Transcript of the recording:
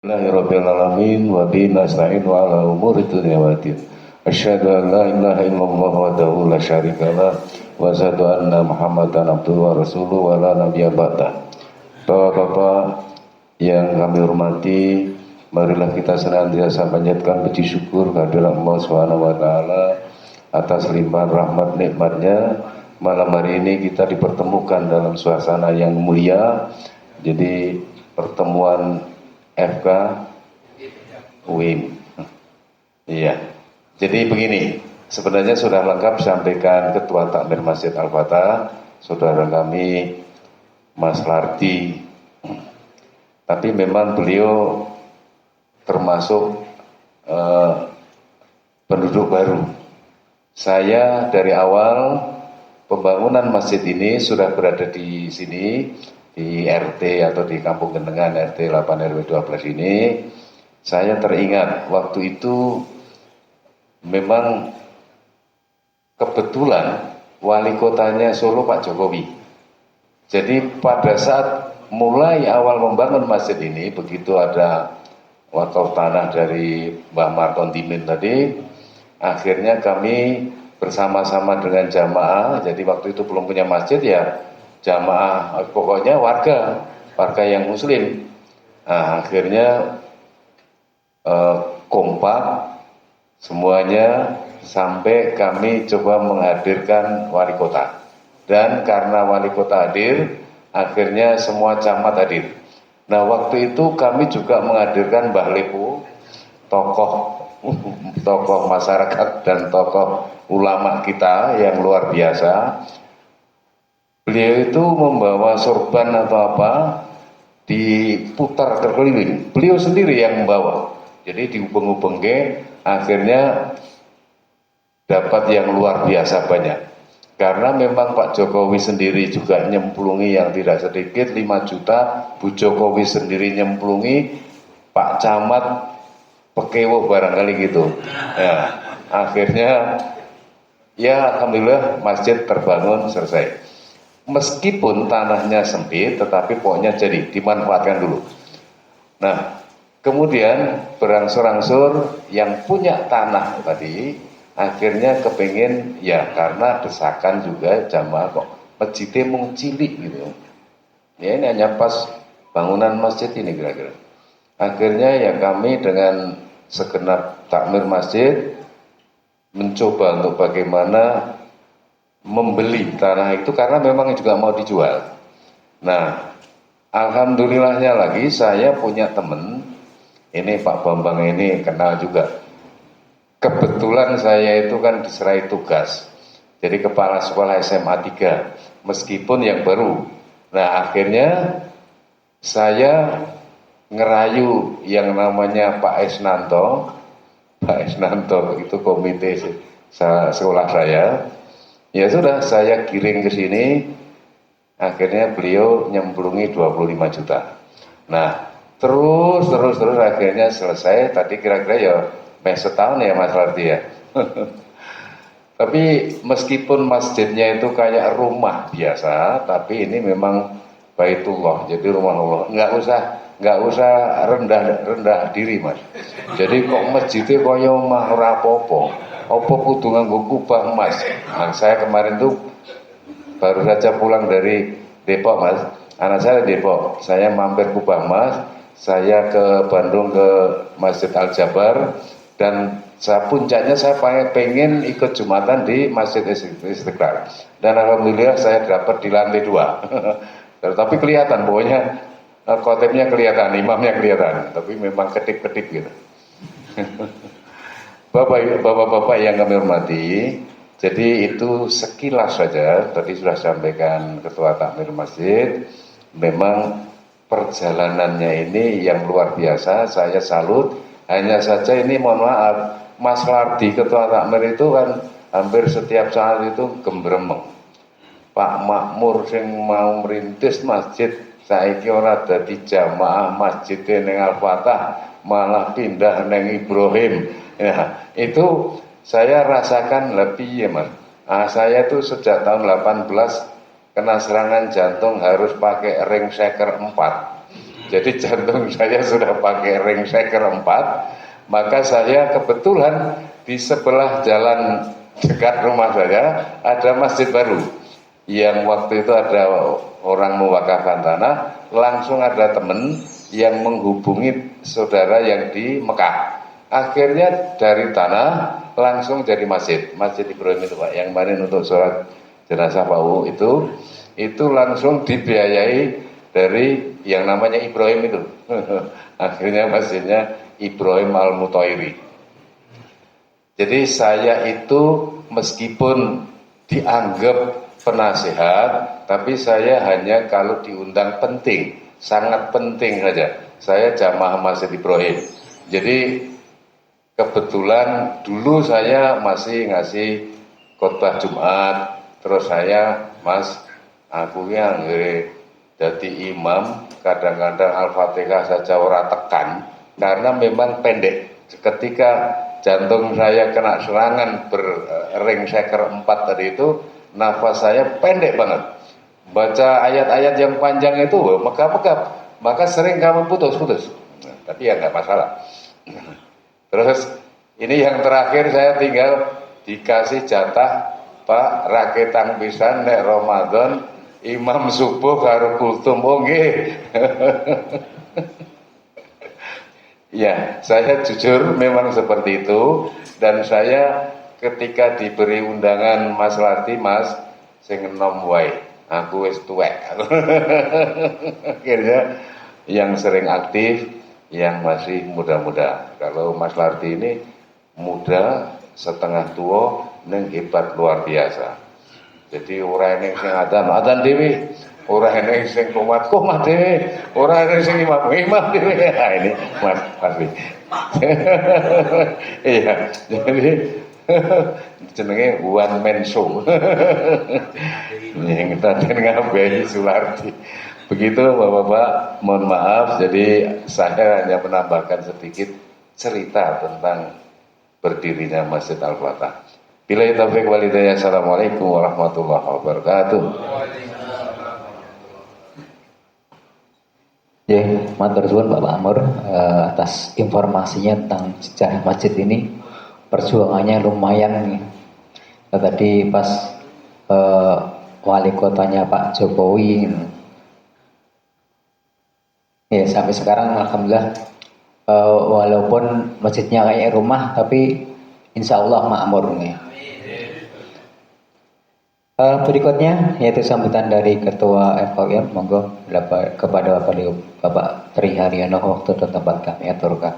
Bismillahirrahmanirrahim wa bihi nasta'in wa ala umuri dunya waddin. Asyhadu an la ilaha illallah wahdahu la syarikalah wa asyhadu anna Muhammadan abduhu wa rasuluhu wa la nabiyya ba'dah. Bapak-bapak yang kami hormati, marilah kita senantiasa panjatkan puji syukur kehadirat Allah Subhanahu wa taala atas limpahan rahmat nikmatnya. Malam hari ini kita dipertemukan dalam suasana yang mulia. Jadi pertemuan FK UIM. Iya. Jadi begini, sebenarnya sudah lengkap sampaikan Ketua Takmir Masjid Al-Fatah, saudara kami Mas Lardi. Tapi memang beliau termasuk penduduk baru. Saya dari awal pembangunan masjid ini sudah berada di sini, di RT atau di Kampung Gendengan RT 8 RW 12 ini. Saya teringat waktu itu memang kebetulan wali kotanya Solo Pak Jokowi. Jadi pada saat mulai awal membangun masjid ini, begitu ada wakaf tanah dari Mbah Marton Dimin tadi, akhirnya kami bersama-sama dengan jamaah. Jadi waktu itu belum punya masjid ya, jamaah pokoknya warga yang muslim. Nah, akhirnya kompak semuanya sampai kami coba menghadirkan wali kota. Dan karena wali kota hadir, akhirnya semua camat hadir. Nah, waktu itu kami juga menghadirkan Mbah Lepo, tokoh masyarakat dan tokoh ulama kita yang luar biasa. Beliau itu membawa sorban atau apa, diputar terkeliling. Beliau sendiri yang membawa. Jadi diubeng-ubengke, akhirnya dapat yang luar biasa banyak. Karena memang Pak Jokowi sendiri juga nyemplungi yang tidak sedikit, 5 juta. Bu Jokowi sendiri nyemplungi, Pak Camat pekewo barangkali gitu. Ya, akhirnya ya alhamdulillah masjid terbangun selesai. Meskipun tanahnya sempit, tetapi pokoknya jadi dimanfaatkan dulu. Nah, kemudian berangsur-angsur yang punya tanah tadi akhirnya kepingin, ya karena desakan juga jamaah kok masjidnya mung cilik gitu. Ya ini hanya pas bangunan masjid ini kira-kira. Akhirnya ya kami dengan segenap takmir masjid mencoba untuk bagaimana membeli tanah itu karena memang juga mau dijual. Nah, alhamdulillahnya lagi saya punya teman, ini Pak Bambang ini kenal juga. Kebetulan saya itu kan diserai tugas jadi kepala sekolah SMA 3, meskipun yang baru. Nah, akhirnya saya ngerayu yang namanya Pak Esnanto itu komite sekolah saya. Ya sudah, saya kirim ke sini, akhirnya beliau nyemplungi 25 juta. Nah, terus akhirnya selesai, tadi kira-kira ya setahun ya Mas Lardi ya. Tapi meskipun masjidnya itu kayak rumah biasa, tapi ini memang Baitullah, jadi rumah Allah. Nggak usah rendah diri Mas. Jadi kok masjidnya kaya omah ora apa-apa. Apa kudu nganggo kubah Mas? Nah, saya kemarin tuh baru saja pulang dari Depok Mas. Anak saya Depok. Saya mampir kubah Mas. Saya ke Bandung ke Masjid Al-Jabar dan puncaknya saya pengen ikut Jumatan di Masjid Istiqlal. Dan alhamdulillah saya dapat di lantai 2. Tapi kelihatan pokoknya khotibnya kelihatan, imamnya kelihatan, tapi memang kedip-kedip gitu. Bapak-bapak yang kami hormati, jadi itu sekilas saja, tadi sudah sampaikan Ketua Takmir Masjid. Memang perjalanannya ini yang luar biasa, saya salut. Hanya saja ini mohon maaf, Mas Lardi Ketua Takmir itu kan hampir setiap saat itu gembremeng. Pak Makmur yang mau merintis masjid, saiki ora dadi jamaah masjid ning Al-Fatah, malah pindah neng Ibrahim. Ya, itu saya rasakan lebih ya Mas. Saya tuh sejak tahun 18 kena serangan jantung harus pakai ring shaker 4. Jadi jantung saya sudah pakai ring shaker 4, maka saya kebetulan di sebelah jalan dekat rumah saya ada masjid baru. Yang waktu itu ada orang mewakafkan tanah, langsung ada teman yang menghubungi saudara yang di Mekah. Akhirnya dari tanah langsung jadi masjid Ibrahim itu Pak, yang kemarin untuk sholat jenazah Pak U itu langsung dibiayai dari yang namanya Ibrahim itu. Akhirnya masjidnya Ibrahim Al-Muthairi. Jadi saya itu meskipun dianggap penasehat, tapi saya hanya kalau diundang penting, sangat penting saja. Saya jamaah Masjid Ibrahim. Jadi kebetulan dulu saya masih ngasih khotbah Jumat, terus saya aku yang jadi imam, kadang-kadang Al-Fatihah saja ora tekan, karena memang pendek. Ketika jantung saya kena serangan berring shaker 4 tadi itu, nafas saya pendek banget. Baca ayat-ayat yang panjang itu megap-megap, maka sering kamu putus-putus. Nah, tapi ya nggak masalah. Terus ini yang terakhir saya tinggal dikasih jatah Pak raketang pisan nek Ramadan imam subuh karo kultum nggih. Ya, saya jujur memang seperti itu, dan saya ketika diberi undangan Mas Larti, Mas sing enom wae, aku wis tuwek. Akhirnya yang sering aktif, yang masih muda-muda. Kalau Mas Larti ini muda, setengah tua, neng hebat luar biasa. Jadi orang yang sing adzan dewi, orang yang sing komat dewi, orang yang sing imam dewi. Nah ini Mas pasti. Iya, jadi jenenge one man show. Yang tadi ngabai Sularti. Begitu Bapak-bapak, mohon maaf. Jadi saya hanya menambahkan sedikit cerita tentang berdirinya Masjid Al-Fatah. Billahi taufiq wal hidayah. Assalamualaikum warahmatullahi wabarakatuh. Ya, matur suwun Bapak Amur atas informasinya tentang sejarah masjid ini. Perjuangannya lumayan nih. Tadi pas wali kotanya Pak Jokowi, ya sampai sekarang alhamdulillah walaupun masjidnya kayak rumah, tapi insya Allah makmur nih. Berikutnya yaitu sambutan dari Ketua FKUM, monggo kepada Bapak Tri Haryono, waktu dan tempat kami aturkan.